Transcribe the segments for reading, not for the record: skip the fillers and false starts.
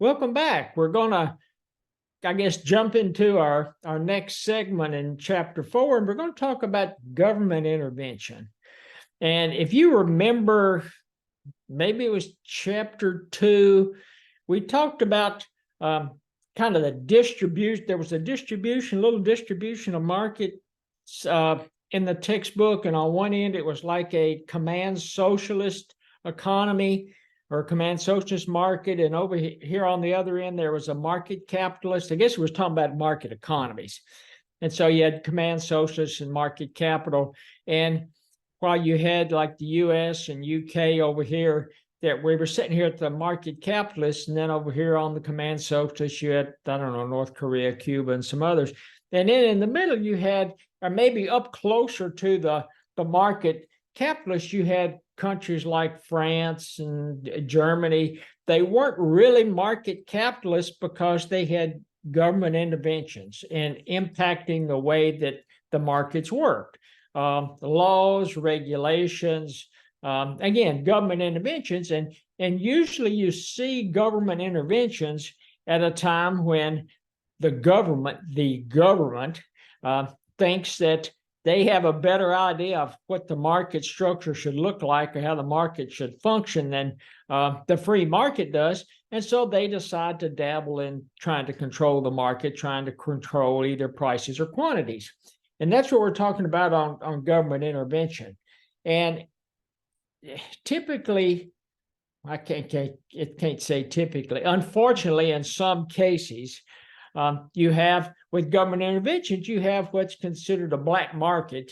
Welcome back. We're going to, I guess, jump into our next segment in chapter 4, and we're going to talk about government intervention. And if you remember, maybe it was chapter 2, we talked about kind of the distribution. There was a little distribution of markets in the textbook, and on one end, it was like a command socialist economy or command socialist market, and over here on the other end there was a market capitalist. I guess it was talking about market economies, and so you had command socialist and market capital. And while you had like the U.S. and UK over here, that we were sitting here at the market capitalist, and then over here on the command socialist you had, I don't know, North Korea, Cuba, and some others. And then in the middle you had, or maybe up closer to the market capitalist, you had countries like France and Germany. They weren't really market capitalists because they had government interventions and impacting the way that the markets worked. Laws, regulations, again, government interventions. And usually you see government interventions at a time when the government thinks that they have a better idea of what the market structure should look like or how the market should function than the free market does. And so they decide to dabble in trying to control the market, trying to control either prices or quantities. And that's what we're talking about on government intervention. And typically, I can't say typically, unfortunately, in some cases, you have, with government interventions, you have what's considered a black market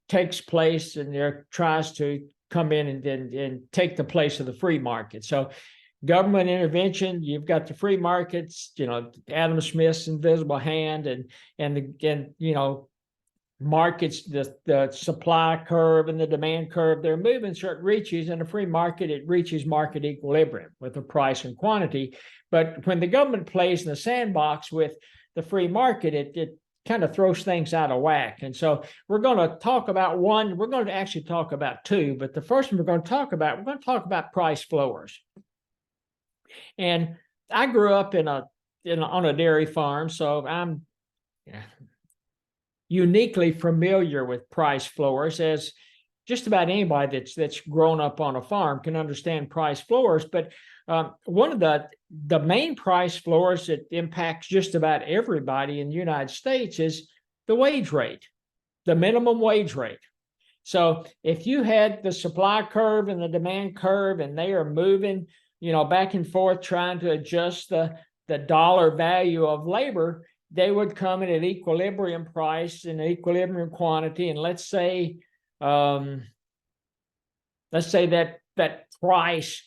takes place, and there tries to come in and take the place of the free market. So government intervention, you've got the free markets, Adam Smith's invisible hand, and markets, the supply curve and the demand curve, they're moving certain reaches. In a free market, it reaches market equilibrium with the price and quantity. But when the government plays in the sandbox with the free market, it kind of throws things out of whack. And so we're going to talk about one. We're going to actually talk about two, but the first one we're going to talk about price floors. And I grew up on a dairy farm, so I'm uniquely familiar with price floors, as just about anybody that's grown up on a farm can understand price floors. But one of the main price floors that impacts just about everybody in the United States is the wage rate, the minimum wage rate. So if you had the supply curve and the demand curve, and they are moving, back and forth trying to adjust the dollar value of labor, they would come in at equilibrium price and equilibrium quantity. And let's say that price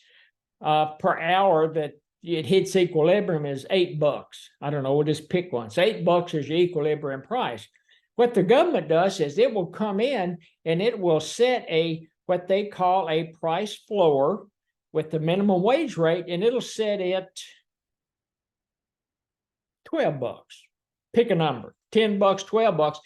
per hour that it hits equilibrium is $8. I don't know, we'll just pick one. So $8 is your equilibrium price. What the government does is it will come in and it will set what they call a price floor with the minimum wage rate, and it'll set it $12. Pick a number, $10, $12.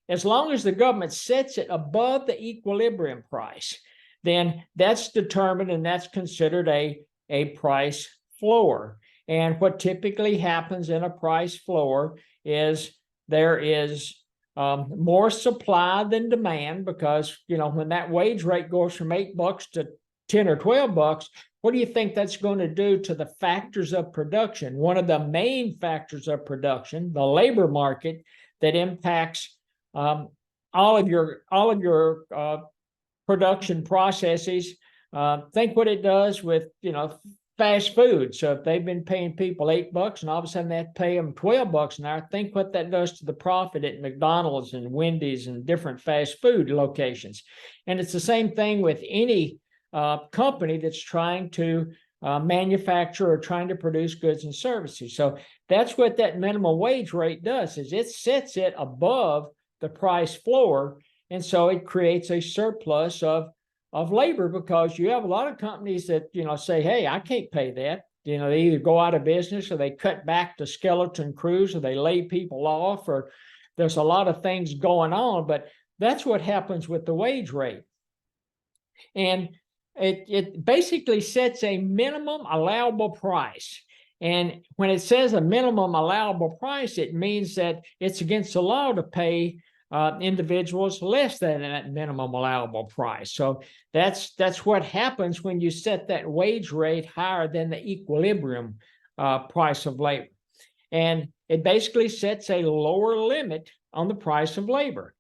As long as the government sets it above the equilibrium price, then that's determined and that's considered a price floor. And what typically happens in a price floor is there is more supply than demand, because when that wage rate goes from $8 to $10 or $12, what do you think that's going to do to the factors of production? One of the main factors of production, the labor market, that impacts all of your production processes. Think what it does with fast food. So if they've been paying people $8 and all of a sudden they have to pay them $12 an hour, think what that does to the profit at McDonald's and Wendy's and different fast food locations. And it's the same thing with any company that's trying to manufacture or trying to produce goods and services. So that's what that minimum wage rate does, is it sets it above the price floor. And so it creates a surplus of labor, because you have a lot of companies that, say, hey, I can't pay that. They either go out of business, or they cut back to skeleton crews, or they lay people off, or there's a lot of things going on. But that's what happens with the wage rate. And it basically sets a minimum allowable price. And when it says a minimum allowable price, it means that it's against the law to pay individuals less than that minimum allowable price. So that's what happens when you set that wage rate higher than the equilibrium price of labor. And it basically sets a lower limit on the price of labor.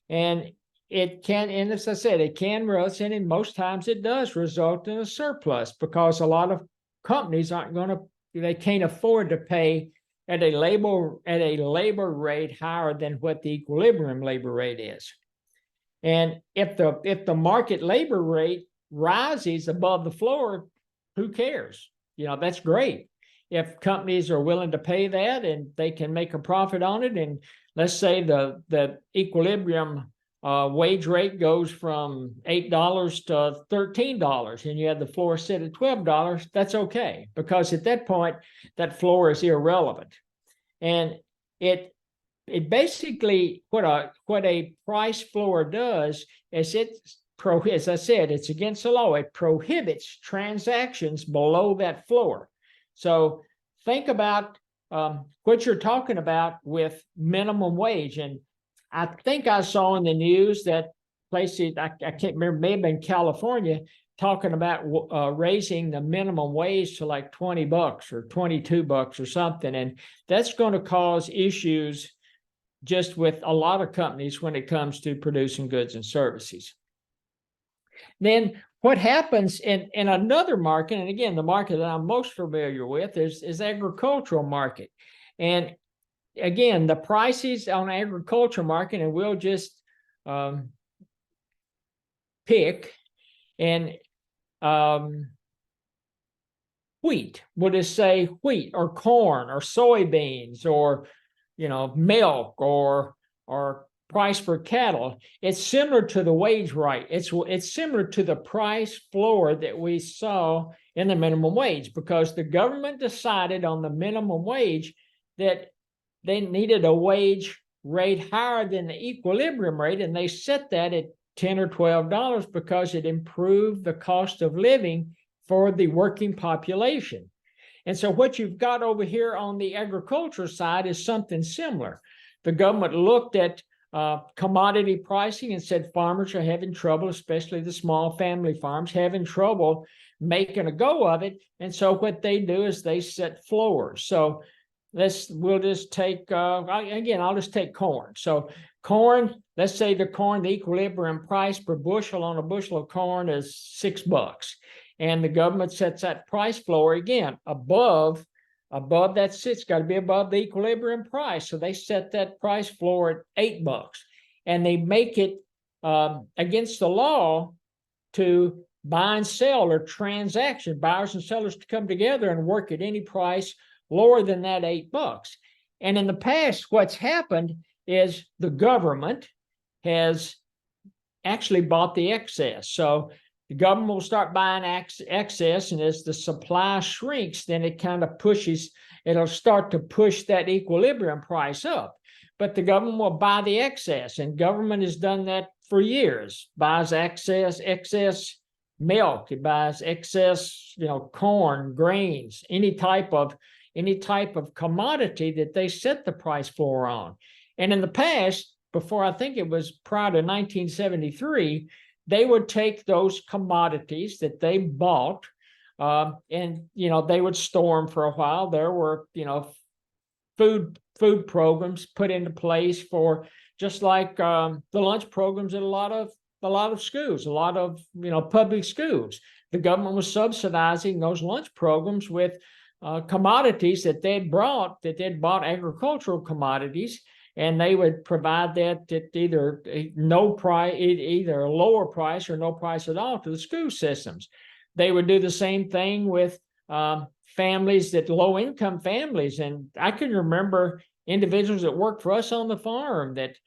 And it can, and as I said, it can result, and most times it does result in a surplus, because a lot of companies aren't going to, they can't afford to pay at a labor rate higher than what the equilibrium labor rate is. And if the market labor rate rises above the floor, who cares? You know, that's great. If companies are willing to pay that and they can make a profit on it, and let's say the equilibrium wage rate goes from $8 to $13, and you have the floor set at $12, that's okay, because at that point, that floor is irrelevant. And it basically, what a price floor does is as I said, it's against the law. It prohibits transactions below that floor. So think about what you're talking about with minimum wage. And I think I saw in the news that places, I can't remember, maybe in California, talking about raising the minimum wage to like $20 or $22 or something. And that's going to cause issues just with a lot of companies when it comes to producing goods and services. Then what happens in another market, and again, the market that I'm most familiar with is agricultural market. And again, the prices on agricultural market, and we'll just pick, and wheat, we'll just say wheat or corn or soybeans or, you know, milk or price for cattle. It's similar to the wage rate. It's similar to the price floor that we saw in the minimum wage, because the government decided on the minimum wage that they needed a wage rate higher than the equilibrium rate, and they set that at $10 or $12 because it improved the cost of living for the working population. And so what you've got over here on the agriculture side is something similar. The government looked at commodity pricing and said farmers are having trouble, especially the small family farms, having trouble making a go of it. And so what they do is they set floors. So we'll just take, again, I'll just take corn. So corn, let's say the equilibrium price per bushel on a bushel of corn is $6. And the government sets that price floor again above that. It's got to be above the equilibrium price. So they set that price floor at $8, and they make it against the law to buy and sell, or transaction, buyers and sellers to come together and work at any price lower than that $8. And in the past, what's happened is the government has actually bought the excess. So the government will start buying excess, and as the supply shrinks, then it'll start to push that equilibrium price up. But the government will buy the excess, and government has done that for years. Buys excess milk, it buys excess, corn, grains, any type of commodity that they set the price floor on. And in the past, before, I think it was prior to 1973, they would take those commodities that they bought, and they would store them for a while. There were food programs put into place for, just like the lunch programs at a lot of schools, a lot of public schools. The government was subsidizing those lunch programs with commodities that they'd bought agricultural commodities, and they would provide that at either a lower price or no price at all to the school systems. They would do the same thing with families, that low-income families. And I can remember individuals that worked for us on the farm that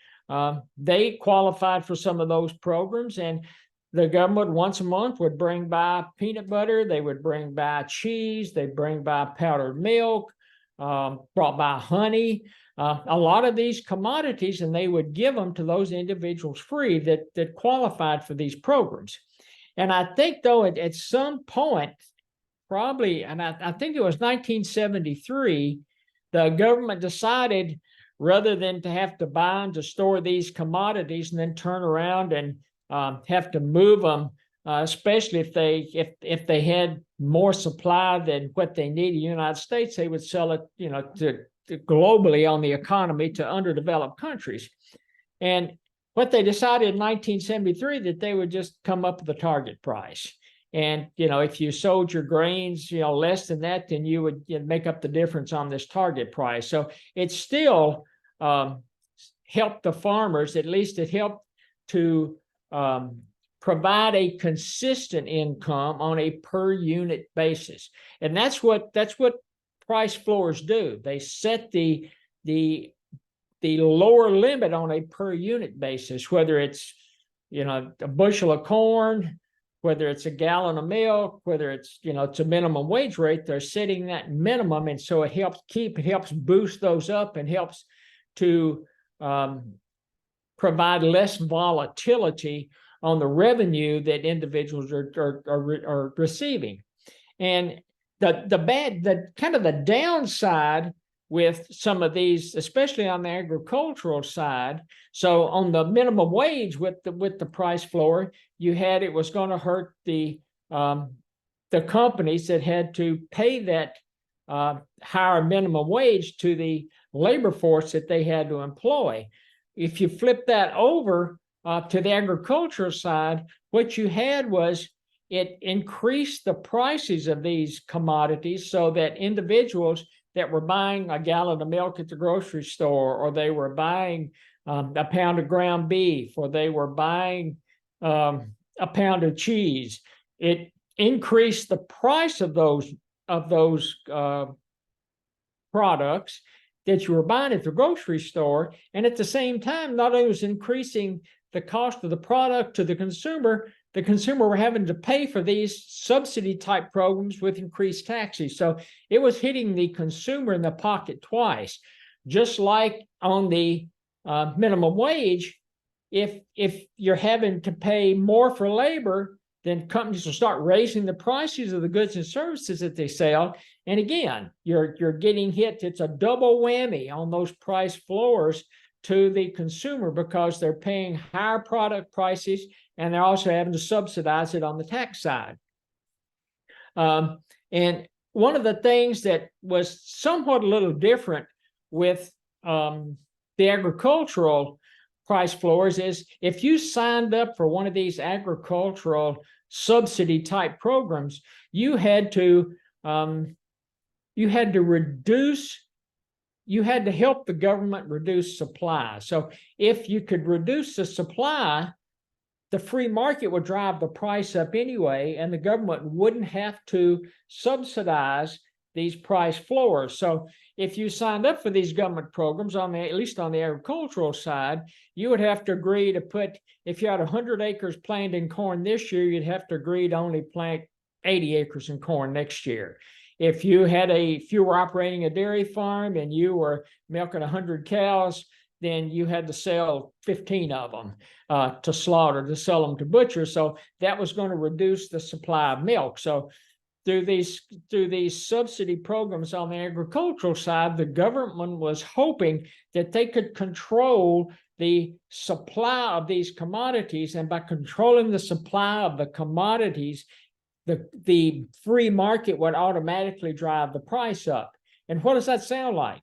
they qualified for some of those programs, and the government once a month would bring by peanut butter, they would bring by cheese, they'd bring by powdered milk, brought by honey, a lot of these commodities, and they would give them to those individuals free that qualified for these programs. And I think, though, at some point, probably, and I think it was 1973, the government decided rather than to have to buy and to store these commodities and then turn around and have to move them, especially if they had more supply than what they need in the United States, they would sell it, to globally on the economy to underdeveloped countries. And what they decided in 1973 that they would just come up with a target price. And, if you sold your grains, less than that, then you would make up the difference on this target price. So it still helped the farmers. At least it helped to provide a consistent income on a per unit basis. And that's what price floors do. They set the lower limit on a per unit basis, whether it's, a bushel of corn, whether it's a gallon of milk, whether it's, it's a minimum wage rate, they're setting that minimum. And so it helps boost those up and helps to provide less volatility on the revenue that individuals are receiving. And the kind of the downside with some of these, especially on the agricultural side. So on the minimum wage with the price floor, it was going to hurt the companies that had to pay that higher minimum wage to the labor force that they had to employ. If you flip that over to the agricultural side, what you had was it increased the prices of these commodities so that individuals that were buying a gallon of milk at the grocery store, or they were buying a pound of ground beef, or they were buying a pound of cheese, it increased the price of those products that you were buying at the grocery store. And at the same time, not only was increasing the cost of the product to the consumer were having to pay for these subsidy type programs with increased taxes. So it was hitting the consumer in the pocket twice. Just like on the minimum wage, if you're having to pay more for labor, then companies will start raising the prices of the goods and services that they sell. And again, you're getting hit. It's a double whammy on those price floors to the consumer because they're paying higher product prices and they're also having to subsidize it on the tax side. And one of the things that was somewhat a little different with the agricultural price floors is if you signed up for one of these agricultural subsidy type programs, you had to help the government reduce supply. So if you could reduce the supply, the free market would drive the price up anyway, and the government wouldn't have to subsidize these price floors. So if you signed up for these government programs, at least on the agricultural side, you would have to agree to put, if you had 100 acres planted in corn this year, you'd have to agree to only plant 80 acres in corn next year. If you were operating a dairy farm and you were milking 100 cows, then you had to sell 15 of them to slaughter, to sell them to butchers. So that was going to reduce the supply of milk. So through these subsidy programs on the agricultural side, the government was hoping that they could control the supply of these commodities, and by controlling the supply of the commodities, the free market would automatically drive the price up. And what does that sound like?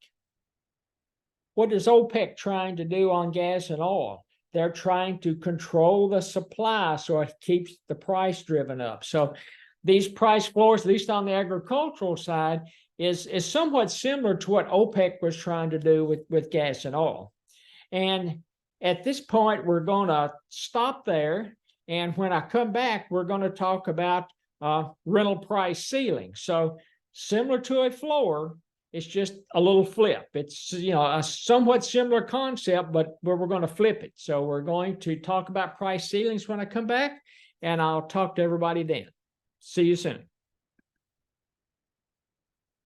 What is OPEC trying to do on gas and oil? They're trying to control the supply so it keeps the price driven up. So these price floors, at least on the agricultural side, is somewhat similar to what OPEC was trying to do with gas and oil. And at this point, we're going to stop there. And when I come back, we're going to talk about rental price ceiling. So similar to a floor, it's just a little flip. It's a somewhat similar concept, but we're going to flip it. So we're going to talk about price ceilings when I come back, and I'll talk to everybody then. See you soon.